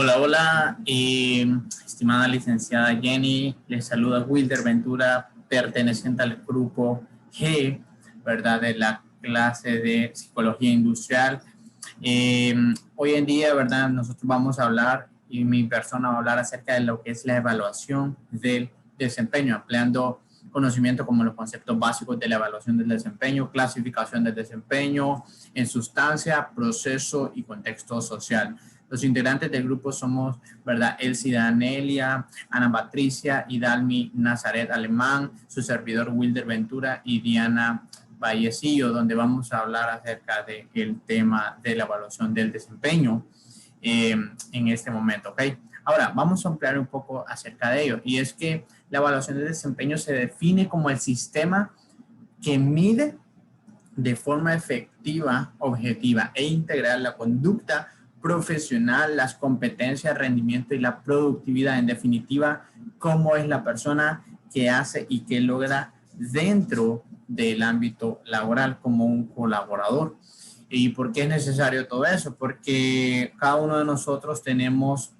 Hola, hola, estimada licenciada Jenny, les saluda Wilder Ventura, perteneciente al grupo G, ¿verdad? De la clase de Psicología Industrial. Hoy en día, ¿verdad? Nosotros vamos a hablar, y mi persona va a hablar acerca de lo que es la evaluación del desempeño, empleando conocimiento como los conceptos básicos de la evaluación del desempeño, clasificación del desempeño en sustancia, proceso y contexto social. Los integrantes del grupo somos, ¿verdad? Elsie Danelia, Ana Patricia, Idalmi Nazaret Alemán, su servidor Wilder Ventura y Diana Vallecillo, donde vamos a hablar acerca del tema de la evaluación del desempeño en este momento, ¿ok? Ahora, vamos a ampliar un poco acerca de ello, y es que la evaluación del desempeño se define como el sistema que mide de forma efectiva, objetiva e integral la conducta profesional, las competencias, rendimiento y la productividad. En definitiva, cómo es la persona que hace y que logra dentro del ámbito laboral como un colaborador. ¿Y por qué es necesario todo eso? Porque cada uno de nosotros tenemos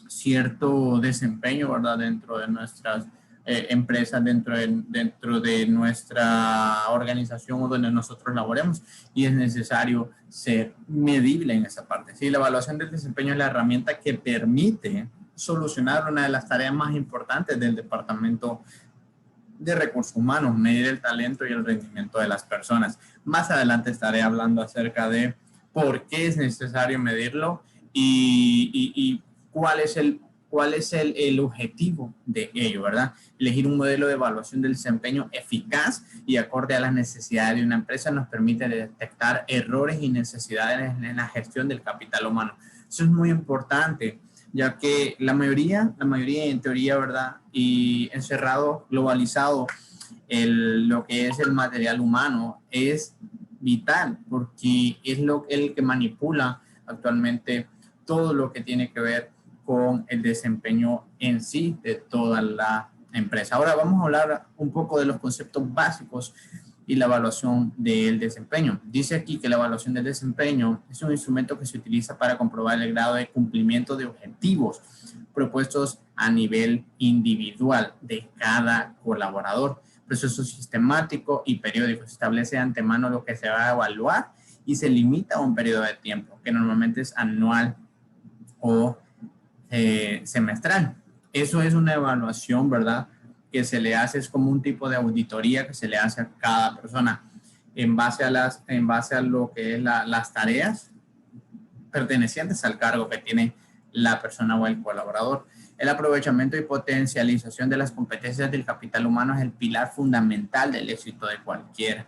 cierto desempeño, ¿verdad? Dentro de nuestras empresas, dentro de nuestra organización o donde nosotros laboremos, y es necesario ser medible en esa parte. Sí, la evaluación del desempeño es la herramienta que permite solucionar una de las tareas más importantes del departamento de recursos humanos, medir el talento y el rendimiento de las personas. Más adelante estaré hablando acerca de por qué es necesario medirlo y cuál es el objetivo de ello, ¿verdad? Elegir un modelo de evaluación del desempeño eficaz y acorde a las necesidades de una empresa nos permite detectar errores y necesidades en la gestión del capital humano. Eso es muy importante, ya que la mayoría en teoría, ¿verdad? Y encerrado, globalizado, lo que es el material humano es vital, porque es el que manipula actualmente todo lo que tiene que ver con el desempeño en sí de toda la empresa. Ahora vamos a hablar un poco de los conceptos básicos y la evaluación del desempeño. Dice aquí que la evaluación del desempeño es un instrumento que se utiliza para comprobar el grado de cumplimiento de objetivos propuestos a nivel individual de cada colaborador. Proceso sistemático y periódico. Se establece de antemano lo que se va a evaluar y se limita a un periodo de tiempo, que normalmente es anual o semestral. Eso es una evaluación, ¿verdad? Que se le hace, es como un tipo de auditoría que se le hace a cada persona en base a lo que es las tareas pertenecientes al cargo que tiene la persona o el colaborador. El aprovechamiento y potencialización de las competencias del capital humano es el pilar fundamental del éxito de cualquier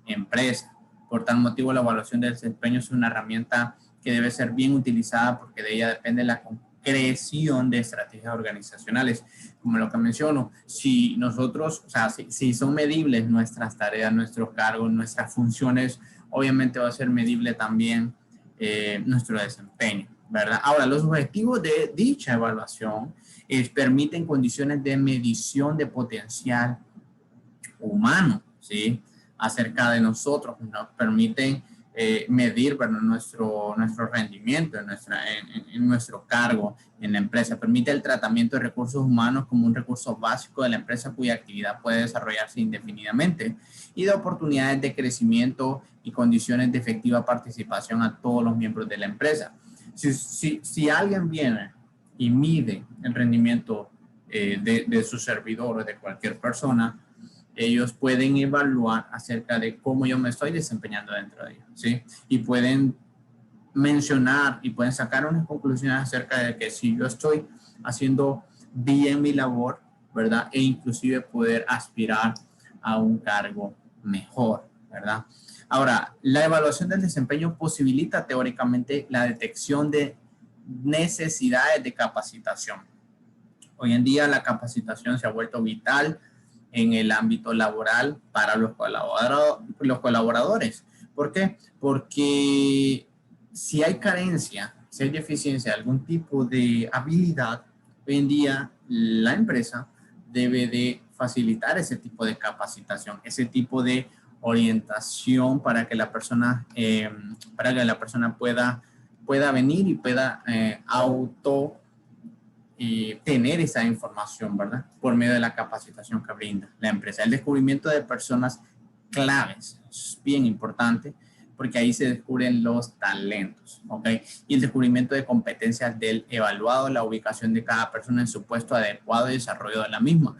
empresa. Por tal motivo, la evaluación del desempeño es una herramienta que debe ser bien utilizada porque de ella depende la creación de estrategias organizacionales. Como lo que menciono, si nosotros, o sea, si son medibles nuestras tareas, nuestros cargos, nuestras funciones, obviamente va a ser medible también nuestro desempeño, ¿verdad? Ahora, los objetivos de dicha evaluación permiten condiciones de medición de potencial humano, ¿sí? Acerca de nosotros, nos permiten medir, ¿verdad? nuestro rendimiento en nuestro cargo en la empresa. Permite el tratamiento de recursos humanos como un recurso básico de la empresa cuya actividad puede desarrollarse indefinidamente y da oportunidades de crecimiento y condiciones de efectiva participación a todos los miembros de la empresa. Si alguien viene y mide el rendimiento de su servidor o de cualquier persona, ellos pueden evaluar acerca de cómo yo me estoy desempeñando dentro de ellos, ¿sí? Y pueden mencionar y pueden sacar unas conclusiones acerca de que si yo estoy haciendo bien mi labor, ¿verdad? E inclusive poder aspirar a un cargo mejor, ¿verdad? Ahora, la evaluación del desempeño posibilita teóricamente la detección de necesidades de capacitación. Hoy en día la capacitación se ha vuelto vital en el ámbito laboral para los colaboradores. ¿Por qué? Porque si hay carencia, si hay deficiencia de algún tipo de habilidad, hoy en día la empresa debe de facilitar ese tipo de capacitación, ese tipo de orientación para que la persona pueda pueda venir y pueda tener esa información, ¿verdad? Por medio de la capacitación que brinda la empresa. El descubrimiento de personas claves es bien importante porque ahí se descubren los talentos, ¿ok? Y el descubrimiento de competencias del evaluado, la ubicación de cada persona en su puesto adecuado y desarrollo de la misma.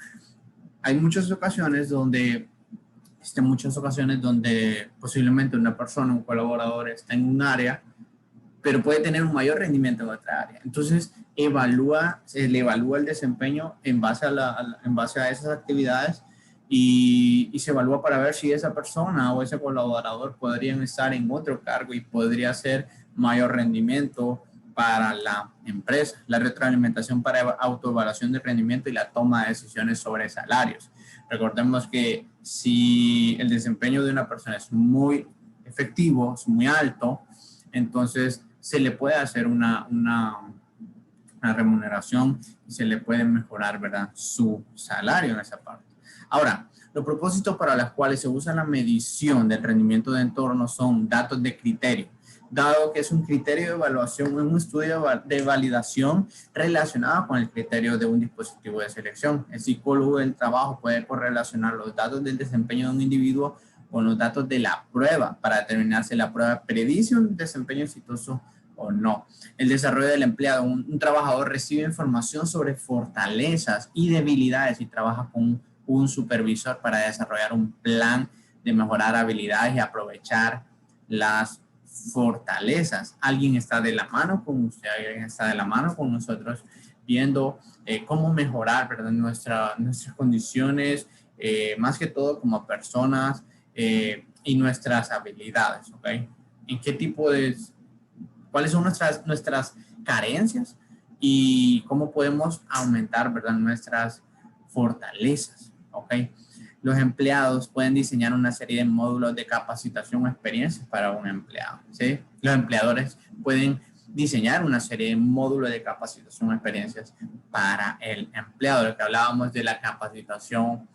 Hay muchas ocasiones donde posiblemente una persona, un colaborador está en un área, pero puede tener un mayor rendimiento en otra área. Entonces, se le evalúa el desempeño en base a esas actividades y se evalúa para ver si esa persona o ese colaborador podrían estar en otro cargo y podría ser mayor rendimiento para la empresa. La retroalimentación para autoevaluación de rendimiento y la toma de decisiones sobre salarios. Recordemos que si el desempeño de una persona es muy efectivo, es muy alto, entonces se le puede hacer una remuneración y se le puede mejorar, ¿verdad?, su salario en esa parte. Ahora, los propósitos para los cuales se usa la medición del rendimiento de entorno son datos de criterio, dado que es un criterio de evaluación, un estudio de validación relacionado con el criterio de un dispositivo de selección. El psicólogo del trabajo puede correlacionar los datos del desempeño de un individuo con los datos de la prueba para determinar si la prueba predice un desempeño exitoso o no. El desarrollo del empleado. Un trabajador recibe información sobre fortalezas y debilidades y trabaja con un supervisor para desarrollar un plan de mejorar habilidades y aprovechar las fortalezas. Alguien está de la mano con usted, alguien está de la mano con nosotros viendo cómo mejorar, ¿verdad?, nuestras condiciones, más que todo como personas, y nuestras habilidades, ¿ok? ¿En qué tipo de, cuáles son nuestras carencias y cómo podemos aumentar, ¿verdad?, nuestras fortalezas, ¿ok? Los empleados pueden diseñar una serie de módulos de capacitación o experiencias para un empleado, ¿sí? Los empleadores pueden diseñar una serie de módulos de capacitación o experiencias para el empleado, lo que hablábamos de la capacitación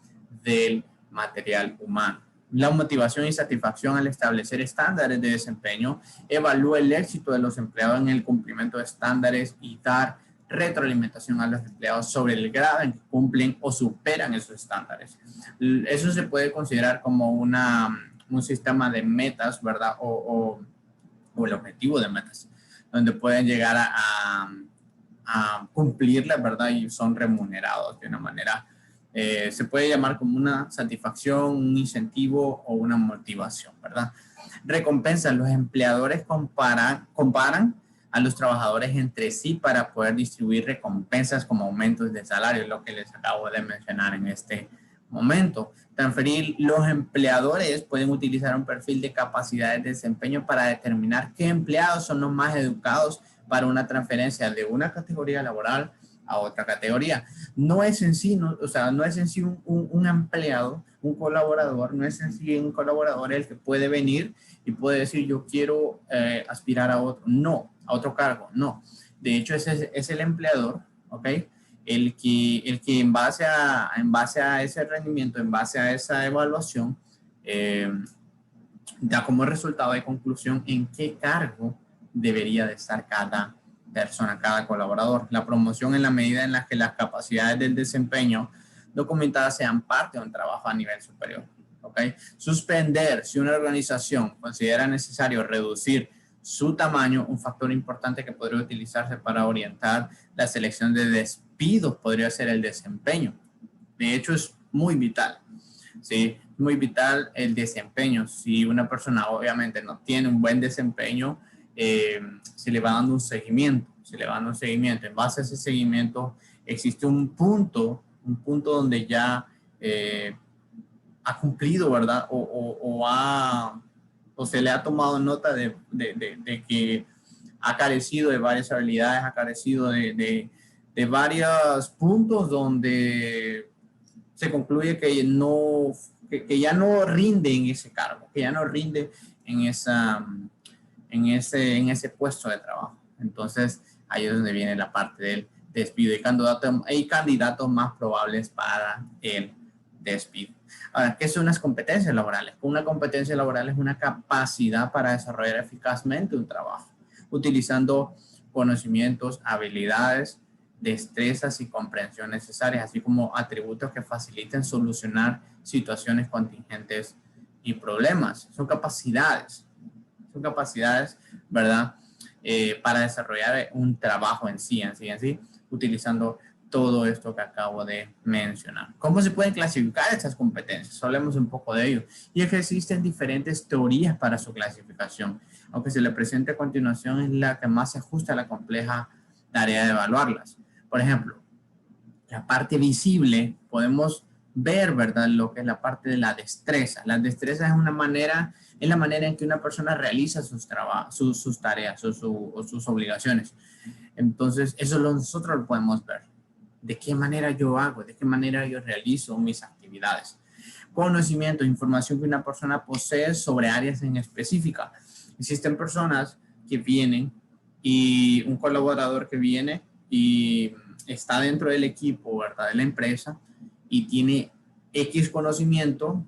del material humano. La motivación y satisfacción al establecer estándares de desempeño evalúa el éxito de los empleados en el cumplimiento de estándares y dar retroalimentación a los empleados sobre el grado en que cumplen o superan esos estándares. Eso se puede considerar como un sistema de metas, ¿verdad? O el objetivo de metas, donde pueden llegar a cumplirlas, ¿verdad? Y son remunerados de una manera, se puede llamar como una satisfacción, un incentivo o una motivación, ¿verdad? Recompensas. Los empleadores comparan a los trabajadores entre sí para poder distribuir recompensas como aumentos de salario, lo que les acabo de mencionar en este momento. Transferir. Los empleadores pueden utilizar un perfil de capacidades de desempeño para determinar qué empleados son los más educados para una transferencia de una categoría laboral a otra categoría. No es en sí, no es en sí un empleado, un colaborador, no es en sí un colaborador el que puede venir y puede decir yo quiero aspirar a otro, no, a otro cargo, no. De hecho, es el empleador, ¿ok? El que en base a ese rendimiento, en base a esa evaluación, da como resultado de conclusión en qué cargo debería de estar cada persona, cada colaborador. La promoción en la medida en la que las capacidades del desempeño documentadas sean parte de un trabajo a nivel superior. ¿Okay? Suspender. Si una organización considera necesario reducir su tamaño, un factor importante que podría utilizarse para orientar la selección de despidos podría ser el desempeño. De hecho, es muy vital. ¿Sí? Muy vital el desempeño. Si una persona obviamente no tiene un buen desempeño, se le va dando un seguimiento, En base a ese seguimiento existe un punto donde ya ha cumplido, ¿verdad? O se le ha tomado nota de que ha carecido de varias habilidades, ha carecido de varios puntos donde se concluye que ya no rinde en ese cargo, que ya no rinde en ese puesto de trabajo. Entonces, ahí es donde viene la parte del despido y candidatos más probables para el despido. Ahora, ¿qué son unas competencias laborales? Una competencia laboral es una capacidad para desarrollar eficazmente un trabajo. utilizando conocimientos, habilidades, destrezas y comprensión necesarias, así como atributos que faciliten solucionar situaciones contingentes y problemas. Son capacidades, ¿verdad? Para desarrollar un trabajo en sí, utilizando todo esto que acabo de mencionar. ¿Cómo se pueden clasificar estas competencias? Hablemos un poco de ello. Y es que existen diferentes teorías para su clasificación, aunque se le presente a continuación es la que más se ajusta a la compleja tarea de evaluarlas. Por ejemplo, la parte visible, podemos ver, ¿verdad?, lo que es la parte de la destreza. La destreza es la manera en que una persona realiza sus tareas o sus obligaciones. Entonces, eso nosotros lo podemos ver. ¿De qué manera yo hago? ¿De qué manera yo realizo mis actividades? Conocimiento, información que una persona posee sobre áreas en específica. Existen personas que vienen y un colaborador que viene y está dentro del equipo, ¿verdad?, de la empresa y tiene X conocimiento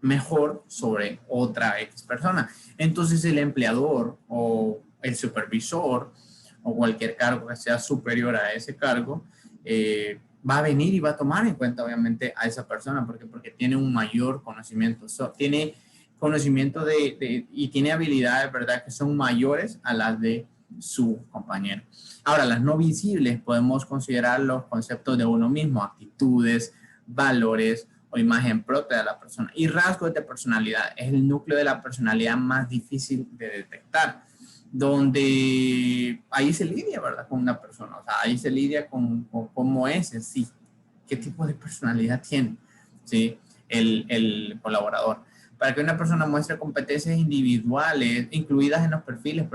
mejor sobre otra X persona. Entonces el empleador o el supervisor o cualquier cargo que sea superior a ese cargo va a venir y va a tomar en cuenta obviamente a esa persona porque tiene un mayor conocimiento, tiene conocimiento y tiene habilidades, ¿verdad?, que son mayores a las de su compañero. Ahora, las no visibles podemos considerar los conceptos de uno mismo, actitudes, valores o imagen propia de la persona. Y rasgos de personalidad es el núcleo de la personalidad más difícil de detectar, donde ahí se lidia, ¿verdad?, con una persona. O sea, ahí se lidia con cómo es en sí, qué tipo de personalidad tiene, ¿sí?, el colaborador. Para que una persona muestre competencias individuales incluidas en los perfiles,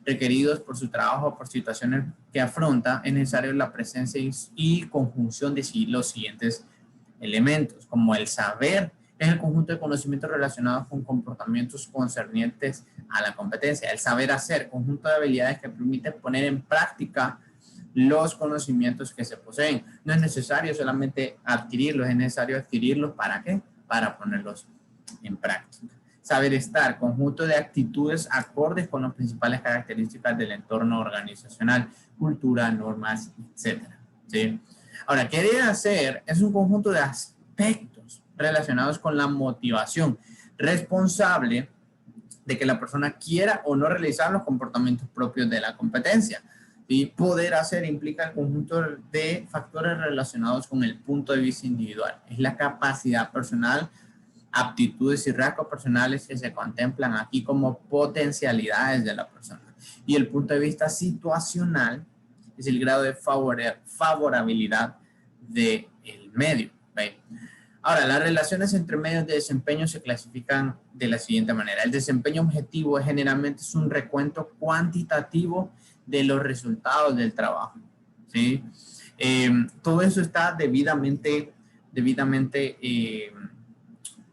requeridos por su trabajo o por situaciones que afronta, es necesario la presencia y conjunción de los siguientes elementos, como el saber, es el conjunto de conocimientos relacionados con comportamientos concernientes a la competencia. El saber hacer, conjunto de habilidades que permiten poner en práctica los conocimientos que se poseen. No es necesario solamente adquirirlos, es necesario adquirirlos ¿para qué? Para ponerlos en práctica. Saber estar, conjunto de actitudes acordes con las principales características del entorno organizacional, cultura, normas, etcétera, ¿sí? Ahora, querer hacer es un conjunto de aspectos relacionados con la motivación responsable de que la persona quiera o no realizar los comportamientos propios de la competencia. Y poder hacer implica el conjunto de factores relacionados con el punto de vista individual. Es la capacidad personal, aptitudes y rasgos personales que se contemplan aquí como potencialidades de la persona. Y el punto de vista situacional es el grado de favorabilidad del medio. ¿Okay? Ahora, las relaciones entre medios de desempeño se clasifican de la siguiente manera. El desempeño objetivo generalmente es un recuento cuantitativo de los resultados del trabajo, ¿sí? Todo eso está debidamente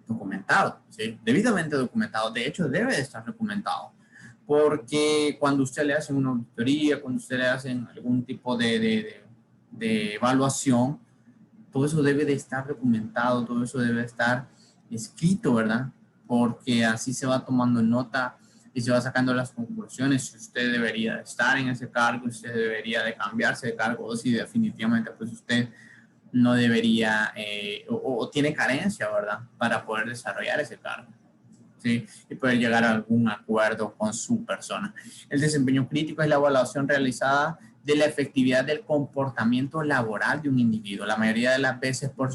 documentado, ¿sí? Debidamente documentado. De hecho, debe de estar documentado. Porque cuando usted le hace una auditoría, cuando usted le hace algún tipo de evaluación, todo eso debe de estar documentado, todo eso debe estar escrito, ¿verdad? Porque así se va tomando nota y se va sacando las conclusiones. Si usted debería de estar en ese cargo, usted debería de cambiarse de cargo, o si definitivamente pues usted no debería o tiene carencia, ¿verdad?, para poder desarrollar ese cargo, ¿sí? Y poder llegar a algún acuerdo con su persona. El desempeño crítico es la evaluación realizada de la efectividad del comportamiento laboral de un individuo, la mayoría de las veces por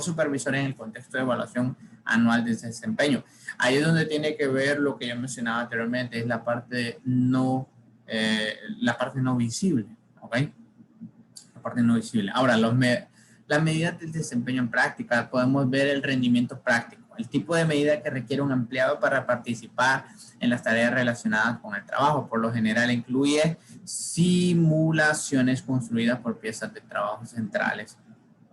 supervisores en el contexto de evaluación anual de desempeño. Ahí es donde tiene que ver lo que yo mencionaba anteriormente, es la parte no visible, ¿ok? La parte no visible. Ahora, las medidas del desempeño en práctica, podemos ver el rendimiento práctico, el tipo de medida que requiere un empleado para participar en las tareas relacionadas con el trabajo. Por lo general incluye simulaciones construidas por piezas de trabajo centrales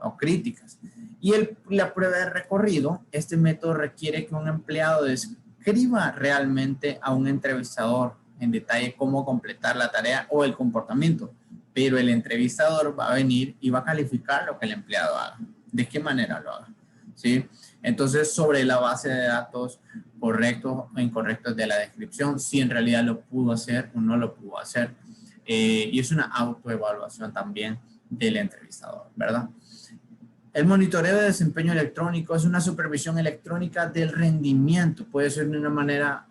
o críticas. Y la prueba de recorrido, este método requiere que un empleado describa realmente a un entrevistador en detalle cómo completar la tarea o el comportamiento, pero el entrevistador va a venir y va a calificar lo que el empleado haga, de qué manera lo haga, ¿sí? Entonces, sobre la base de datos correctos o incorrectos de la descripción, si en realidad lo pudo hacer o no lo pudo hacer. Y es una autoevaluación también del entrevistador, ¿verdad? El monitoreo de desempeño electrónico es una supervisión electrónica del rendimiento. Puede ser de una manera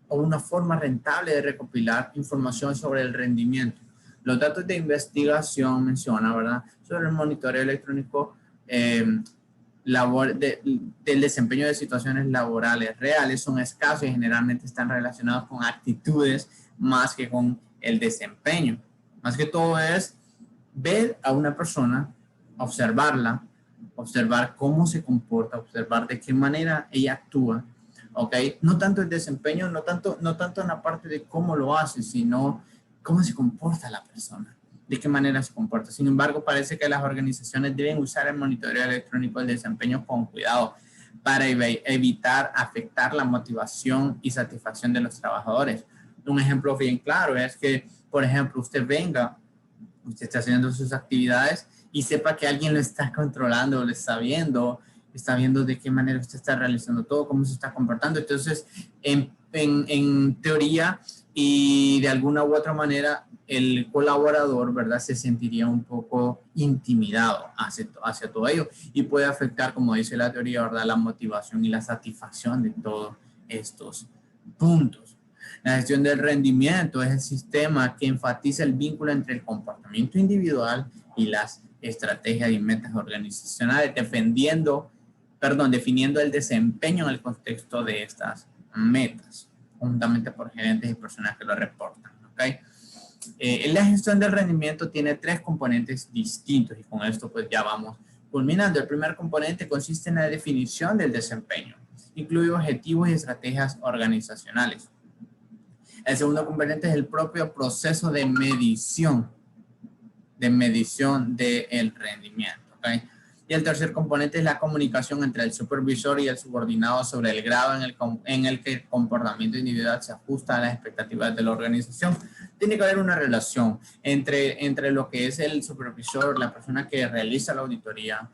o una forma rentable de recopilar información sobre el rendimiento. Los datos de investigación menciona, ¿verdad?, sobre el monitoreo electrónico del desempeño de situaciones laborales reales son escasos y generalmente están relacionados con actitudes más que con el desempeño. Más que todo es ver a una persona, observarla, observar cómo se comporta, observar de qué manera ella actúa, ¿ok? No tanto el desempeño, no tanto en la parte de cómo lo hace, sino cómo se comporta la persona, de qué manera se comporta. Sin embargo, parece que las organizaciones deben usar el monitoreo electrónico del desempeño con cuidado para evitar afectar la motivación y satisfacción de los trabajadores. Un ejemplo bien claro es que, por ejemplo, usted está haciendo sus actividades y sepa que alguien lo está controlando, lo está viendo de qué manera usted está realizando todo, cómo se está comportando. Entonces, en teoría y de alguna u otra manera, el colaborador, ¿verdad?, se sentiría un poco intimidado hacia todo ello y puede afectar, como dice la teoría, ¿verdad?, la motivación y la satisfacción de todos estos puntos. La gestión del rendimiento es el sistema que enfatiza el vínculo entre el comportamiento individual y las estrategias y metas organizacionales, definiendo el desempeño en el contexto de estas metas, juntamente por gerentes y personas que lo reportan, ¿ok? La gestión del rendimiento tiene 3 componentes distintos y con esto pues ya vamos culminando. El primer componente consiste en la definición del desempeño, incluye objetivos y estrategias organizacionales. El segundo componente es el propio proceso de medición del rendimiento, ¿ok? Y el tercer componente es la comunicación entre el supervisor y el subordinado sobre el grado en el que el comportamiento individual se ajusta a las expectativas de la organización. Tiene que haber una relación entre lo que es el supervisor, la persona que realiza la auditoría,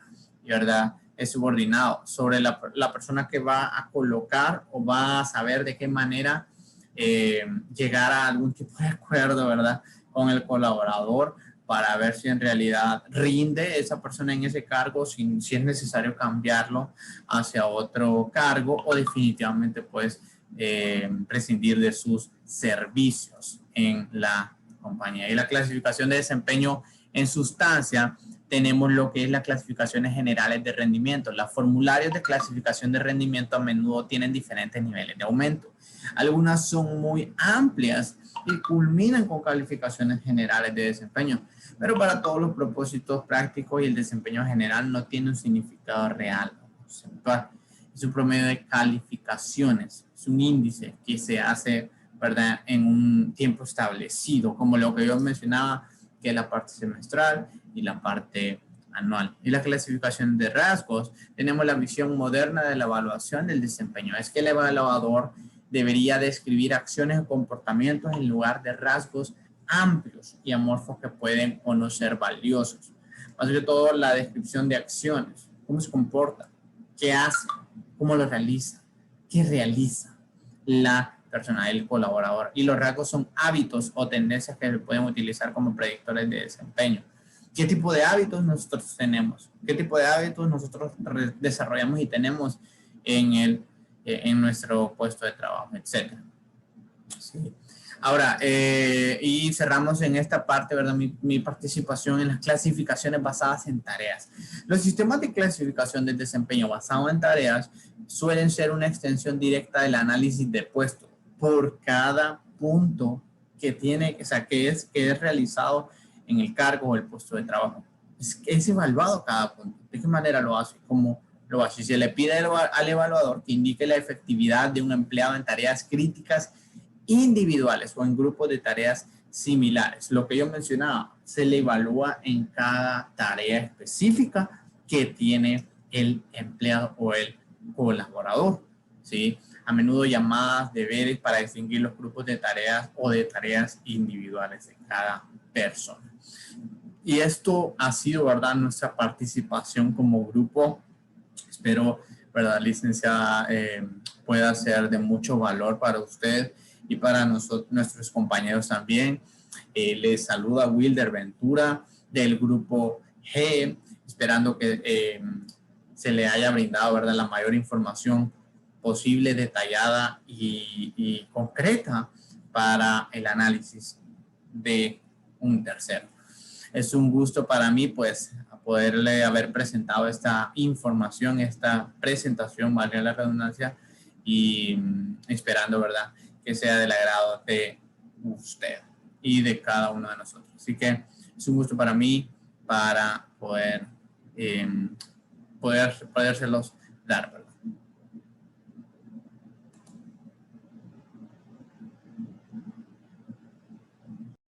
¿verdad?, el subordinado, sobre la persona que va a colocar o va a saber de qué manera llegar a algún tipo de acuerdo, ¿verdad?, con el colaborador para ver si en realidad rinde esa persona en ese cargo, si es necesario cambiarlo hacia otro cargo o definitivamente pues prescindir de sus servicios en la compañía. Y la clasificación de desempeño en sustancia, tenemos lo que es las clasificaciones generales de rendimiento. Los formularios de clasificación de rendimiento a menudo tienen diferentes niveles de aumento. Algunas son muy amplias y culminan con calificaciones generales de desempeño, pero para todos los propósitos prácticos y el desempeño general no tiene un significado real o conceptual. Es un promedio de calificaciones, es un índice que se hace, ¿verdad?, en un tiempo establecido, como lo que yo mencionaba, que es la parte semestral y la parte anual. Y la clasificación de rasgos, tenemos la visión moderna de la evaluación del desempeño. Es que el evaluador debería describir acciones o comportamientos en lugar de rasgos amplios y amorfos que pueden o no ser valiosos. Más que todo, la descripción de acciones, cómo se comporta, qué hace, cómo lo realiza, qué realiza la persona, el colaborador. Y los rasgos son hábitos o tendencias que se pueden utilizar como predictores de desempeño. ¿Qué tipo de hábitos nosotros tenemos? ¿Qué tipo de hábitos nosotros desarrollamos y tenemos en nuestro puesto de trabajo, etcétera? Sí. Ahora, y cerramos en esta parte, ¿verdad?, mi participación en las clasificaciones basadas en tareas. Los sistemas de clasificación del desempeño basado en tareas suelen ser una extensión directa del análisis de puesto por cada punto que tiene, o sea, que es realizado en el cargo o el puesto de trabajo. Es evaluado cada punto. ¿De qué manera lo hace? ¿Cómo lo hace? Si se le pide al evaluador que indique la efectividad de un empleado en tareas críticas individuales o en grupos de tareas similares. Lo que yo mencionaba, se le evalúa en cada tarea específica que tiene el empleado o el colaborador, ¿sí? A menudo llamadas, deberes para distinguir los grupos de tareas o de tareas individuales de cada persona. Y esto ha sido, ¿verdad?, nuestra participación como grupo. Espero ¿verdad, licenciada? Pueda ser de mucho valor para usted y para nosotros, nuestros compañeros también. Les saluda Wilder Ventura del grupo G, esperando que se le haya brindado, ¿verdad?, la mayor información posible, detallada y concreta para el análisis de un tercero. Es un gusto para mí, pues, poderle haber presentado esta información, esta presentación, valga la redundancia, y esperando, ¿verdad?, que sea del agrado de usted y de cada uno de nosotros. Así que es un gusto para mí para podérselos dar, ¿verdad?